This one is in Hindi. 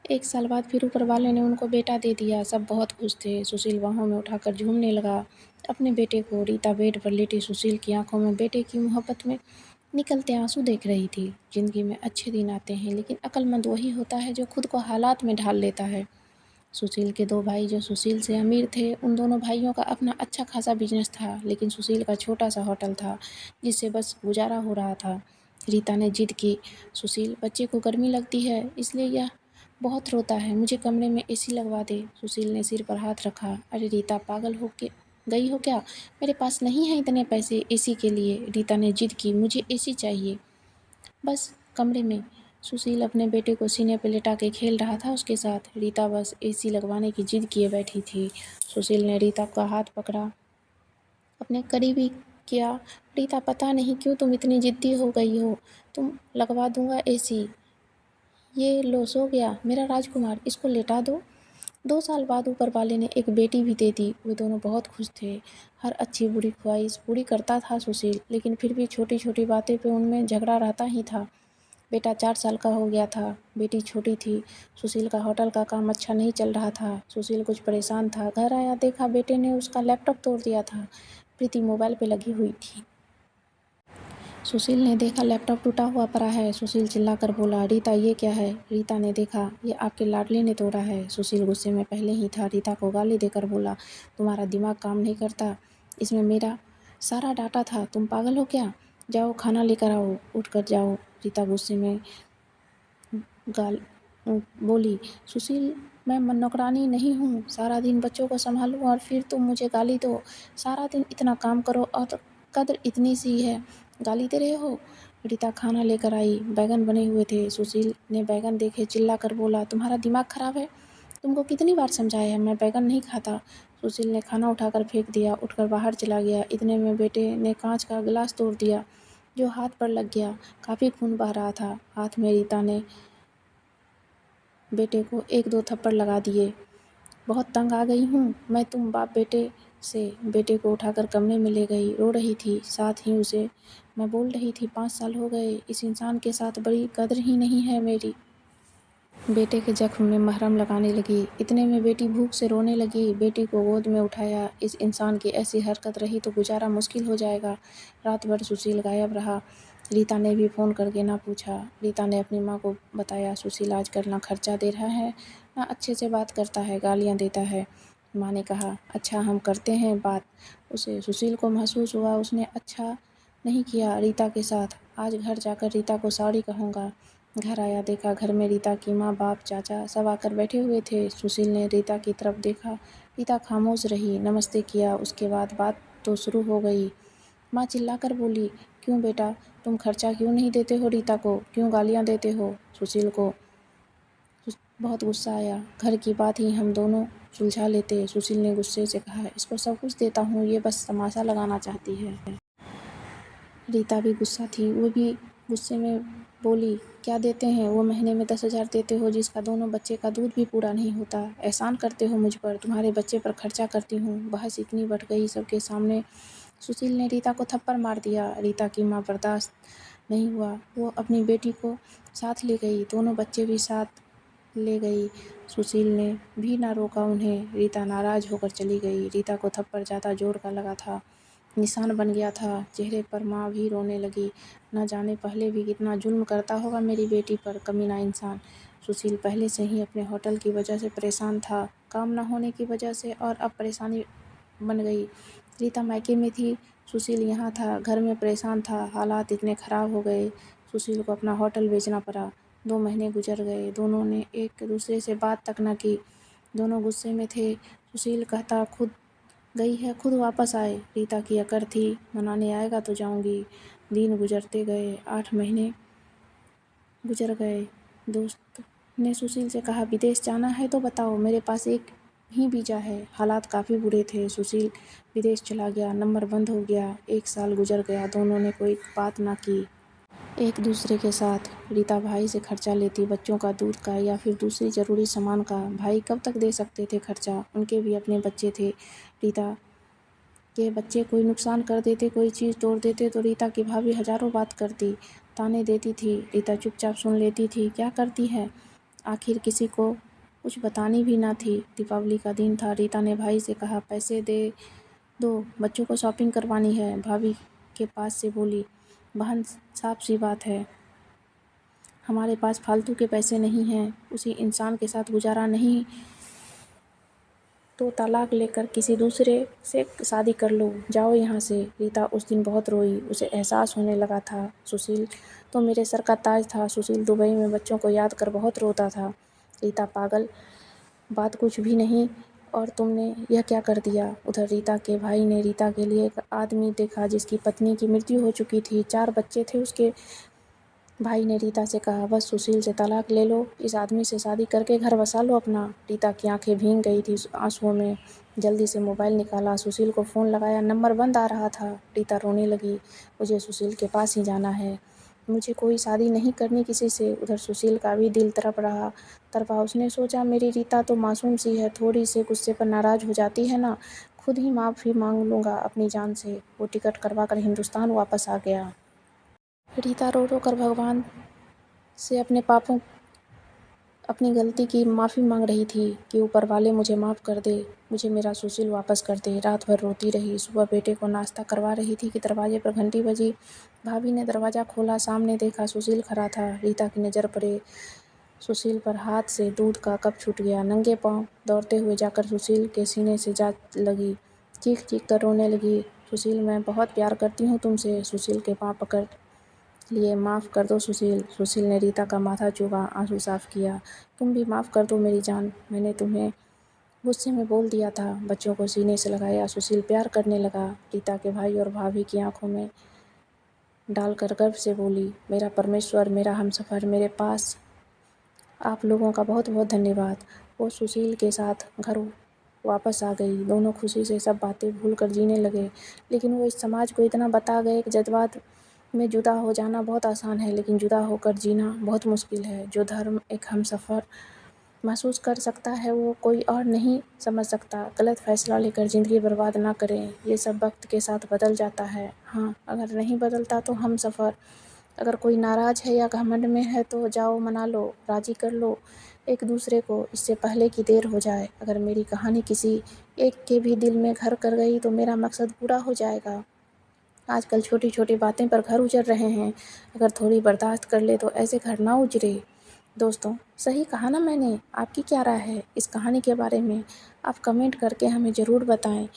1 साल बाद फिर ऊपर वाले ने उनको बेटा दे दिया। सब बहुत खुश थे। सुशील बाहों में उठाकर झूमने लगा अपने बेटे को। रीता बेड पर लेटी सुशील की आंखों में बेटे की मोहब्बत में निकलते आंसू देख रही थी। जिंदगी में अच्छे दिन आते हैं, लेकिन अक्लमंद वही होता है जो खुद को हालात में ढाल लेता है। सुशील के 2 भाई जो सुशील से अमीर थे, उन दोनों भाइयों का अपना अच्छा खासा बिजनेस था, लेकिन सुशील का छोटा सा होटल था जिससे बस गुजारा हो रहा था। रीता ने जिद की, सुशील बच्चे को गर्मी लगती है इसलिए यह बहुत रोता है, मुझे कमरे में एसी लगवा दे। सुशील ने सिर पर हाथ रखा, अरे रीता पागल हो के गई हो क्या? मेरे पास नहीं है इतने पैसे एसी के लिए। रीता ने जिद की, मुझे एसी चाहिए बस कमरे में। सुशील अपने बेटे को सीने पर लेटा के खेल रहा था उसके साथ। रीता बस एसी लगवाने की जिद किए बैठी थी। सुशील ने रीता का हाथ पकड़ा, अपने करीबी किया। रीता पता नहीं क्यों तुम इतनी जिद्दी हो गई हो, तुम लगवा दूंगा एसी। ये लो सो गया मेरा राजकुमार, इसको लेटा दो। 2 साल बाद ऊपर वाले ने एक बेटी भी दे दी। वे दोनों बहुत खुश थे। हर अच्छी बुरी ख्वाहिश पूरी करता था सुशील, लेकिन फिर भी छोटी छोटी बातें पे उनमें झगड़ा रहता ही था। बेटा 4 साल का हो गया था, बेटी छोटी थी। सुशील का होटल का काम अच्छा नहीं चल रहा था। सुशील कुछ परेशान था। घर आया, देखा बेटे ने उसका लैपटॉप तोड़ दिया था। प्रीति मोबाइल पे लगी हुई थी। सुशील ने देखा लैपटॉप टूटा हुआ पड़ा है। सुशील चिल्लाकर बोला, रीता ये क्या है? रीता ने देखा, ये आपके लाडले ने तोड़ा है। सुशील गुस्से में पहले ही था। रीता को गाली देकर बोला, तुम्हारा दिमाग काम नहीं करता, इसमें मेरा सारा डाटा था, तुम पागल हो क्या? जाओ खाना लेकर आओ, उठ कर जाओ। रीता गुस्से में गाल बोली, सुशील मैं नौकरानी नहीं हूँ, सारा दिन बच्चों को संभालूँ और फिर तुम मुझे गाली दो। सारा दिन इतना काम करो और कद्र इतनी सी है, गाली दे रहे हो? रीता खाना लेकर आई। बैगन बने हुए थे। सुशील ने बैगन देखे, चिल्ला कर बोला, तुम्हारा दिमाग खराब है? तुमको कितनी बार समझाया है, मैं बैगन नहीं खाता। सुशील ने खाना उठाकर फेंक दिया, उठकर बाहर चला गया। इतने में बेटे ने कांच का गिलास तोड़ दिया जो हाथ पर लग गया। काफ़ी खून बह रहा था हाथ में। रीता ने बेटे को 1-2 थप्पड़ लगा दिए। बहुत तंग आ गई हूँ मैं तुम बाप बेटे से। बेटे को उठाकर कमरे में ले गई। रो रही थी, साथ ही उसे मैं बोल रही थी, 5 साल हो गए, इस इंसान के साथ बड़ी कद्र ही नहीं है मेरी। बेटे के जख्म में मरहम लगाने लगी। इतने में बेटी भूख से रोने लगी। बेटी को गोद में उठाया। इस इंसान की ऐसी हरकत रही तो गुजारा मुश्किल हो जाएगा। रात भर सुशील गायब रहा। रीता ने भी फ़ोन करके ना पूछा। रीता ने अपनी माँ को बताया, सुशील आजकल ना खर्चा दे रहा है, ना अच्छे से बात करता है, गालियाँ देता है। माँ ने कहा, अच्छा हम करते हैं बात। उसे सुशील को महसूस हुआ उसने अच्छा नहीं किया रीता के साथ। आज घर जाकर रीता को सॉरी कहूँगा। घर आया, देखा घर में रीता की माँ, बाप, चाचा सब आकर बैठे हुए थे। सुशील ने रीता की तरफ देखा। रीता खामोश रही। नमस्ते किया, उसके बाद बात तो शुरू हो गई। माँ चिल्लाकर बोली, क्यों बेटा, तुम खर्चा क्यों नहीं देते हो रीता को? क्यों गालियाँ देते हो? सुशील को बहुत गुस्सा आया। घर की बात ही हम दोनों सुलझा लेते। सुशील ने गुस्से से कहा, इसको सब कुछ देता हूँ, ये बस तमाशा लगाना चाहती है। रीता भी गुस्सा थी। वो भी गुस्से में बोली, क्या देते हैं? वो महीने में 10,000 देते हो जिसका दोनों बच्चे का दूध भी पूरा नहीं होता। एहसान करते हो मुझ पर, तुम्हारे बच्चे पर खर्चा करती हूँ। बहस इतनी बढ़ गई सबके सामने। सुशील ने रीता को थप्पड़ मार दिया। रीता की माँ बर्दाश्त नहीं हुआ। वो अपनी बेटी को साथ ले गई। दोनों बच्चे भी साथ ले गई। सुशील ने भी ना रोका उन्हें। रीता नाराज़ होकर चली गई। रीता को थप्पड़ ज़्यादा जोर का लगा था, निशान बन गया था चेहरे पर। माँ भी रोने लगी। न जाने पहले भी कितना जुल्म करता होगा मेरी बेटी पर, कमीना इंसान। सुशील पहले से ही अपने होटल की वजह से परेशान था, काम न होने की वजह से, और अब परेशानी बन गई। रीता मायके में थी, सुशील यहाँ था, घर में परेशान था। हालात इतने ख़राब हो गए, सुशील को अपना होटल बेचना पड़ा। 2 महीने गुजर गए, दोनों ने एक दूसरे से बात तक न की। दोनों गुस्से में थे। सुशील कहता, खुद गई है खुद वापस आए। रीता की अकड़ थी, मनाने आएगा तो जाऊंगी। दिन गुजरते गए, 8 महीने गुजर गए। दोस्त ने सुशील से कहा, विदेश जाना है तो बताओ, मेरे पास एक ही वीज़ा है। हालात काफ़ी बुरे थे। सुशील विदेश चला गया, नंबर बंद हो गया। 1 साल गुजर गया, दोनों ने कोई बात ना की एक दूसरे के साथ। रीता भाई से खर्चा लेती, बच्चों का दूध का या फिर दूसरी ज़रूरी सामान का। भाई कब तक दे सकते थे खर्चा, उनके भी अपने बच्चे थे। रीता के बच्चे कोई नुकसान कर देते, कोई चीज़ तोड़ देते तो रीता की भाभी हज़ारों बात करती, ताने देती थी। रीता चुपचाप सुन लेती थी। क्या करती है, आखिर किसी को कुछ बतानी भी ना थी। दीपावली का दिन था। रीता ने भाई से कहा, पैसे दे दो, बच्चों को शॉपिंग करवानी है। भाभी के पास से बोली, बहन साफ सी बात है, हमारे पास फालतू के पैसे नहीं हैं। उसी इंसान के साथ गुजारा नहीं तो तलाक लेकर किसी दूसरे से शादी कर लो, जाओ यहाँ से। रीता उस दिन बहुत रोई। उसे एहसास होने लगा था, सुशील तो मेरे सर का ताज था। सुशील दुबई में बच्चों को याद कर बहुत रोता था। रीता, पागल, बात कुछ भी नहीं, और तुमने यह क्या कर दिया। उधर रीता के भाई ने रीता के लिए एक आदमी देखा जिसकी पत्नी की मृत्यु हो चुकी थी, 4 बच्चे थे उसके। भाई ने रीता से कहा, बस सुशील से तलाक ले लो, इस आदमी से शादी करके घर बसा लो अपना। रीता की आंखें भीग गई थी आंसुओं में। जल्दी से मोबाइल निकाला, सुशील को फ़ोन लगाया, नंबर बंद आ रहा था। रीता रोने लगी, मुझे सुशील के पास ही जाना है, मुझे कोई शादी नहीं करनी किसी से। उधर सुशील का भी दिल तड़पा। उसने सोचा, मेरी रीता तो मासूम सी है, थोड़ी से गुस्से पर नाराज़ हो जाती है ना, खुद ही माफ़ी मांग लूँगा अपनी जान से। वो टिकट करवा कर हिंदुस्तान वापस आ गया। रीता रो रो कर भगवान से अपने पापों, अपनी गलती की माफ़ी मांग रही थी कि ऊपर वाले मुझे माफ़ कर दे, मुझे मेरा सुशील वापस कर दे। रात भर रोती रही। सुबह बेटे को नाश्ता करवा रही थी कि दरवाजे पर घंटी बजी। भाभी ने दरवाज़ा खोला, सामने देखा सुशील खड़ा था। रीता की नज़र पड़े सुशील पर, हाथ से दूध का कप छूट गया। नंगे पाँव दौड़ते हुए जाकर सुशील के सीने से जा लगी, चीख चीख कर रोने लगी, सुशील मैं बहुत प्यार करती हूँ तुमसे। सुशील के पाँव पकड़ लिए, माफ़ कर दो सुशील। सुशील ने रीता का माथा चूमा, आंसू साफ किया। तुम भी माफ़ कर दो मेरी जान, मैंने तुम्हें गुस्से में बोल दिया था। बच्चों को सीने से लगाया, सुशील प्यार करने लगा। रीता के भाई और भाभी की आंखों में डालकर गर्व से बोली, मेरा परमेश्वर, मेरा हमसफ़र, मेरे पास आप लोगों का बहुत बहुत धन्यवाद। वो सुशील के साथ घर वापस आ गई। दोनों खुशी से सब बातें भूल कर जीने लगे। लेकिन वो इस समाज को इतना बता गए कि जज्बात में जुदा हो जाना बहुत आसान है, लेकिन जुदा होकर जीना बहुत मुश्किल है। जो धर्म एक हमसफ़र महसूस कर सकता है, वो कोई और नहीं समझ सकता। गलत फैसला लेकर ज़िंदगी बर्बाद ना करें, ये सब वक्त के साथ बदल जाता है। हाँ, अगर नहीं बदलता तो हमसफ़र, अगर कोई नाराज़ है या घमंड में है तो जाओ मना लो, राज़ी कर लो एक दूसरे को, इससे पहले कि देर हो जाए। अगर मेरी कहानी किसी एक के भी दिल में घर कर गई तो मेरा मकसद पूरा हो जाएगा। आजकल छोटी छोटी बातें पर घर उजड़ रहे हैं, अगर थोड़ी बर्दाश्त कर ले तो ऐसे घर ना उजड़े। दोस्तों, सही कहा ना मैंने? आपकी क्या राय है इस कहानी के बारे में? आप कमेंट करके हमें ज़रूर बताएं।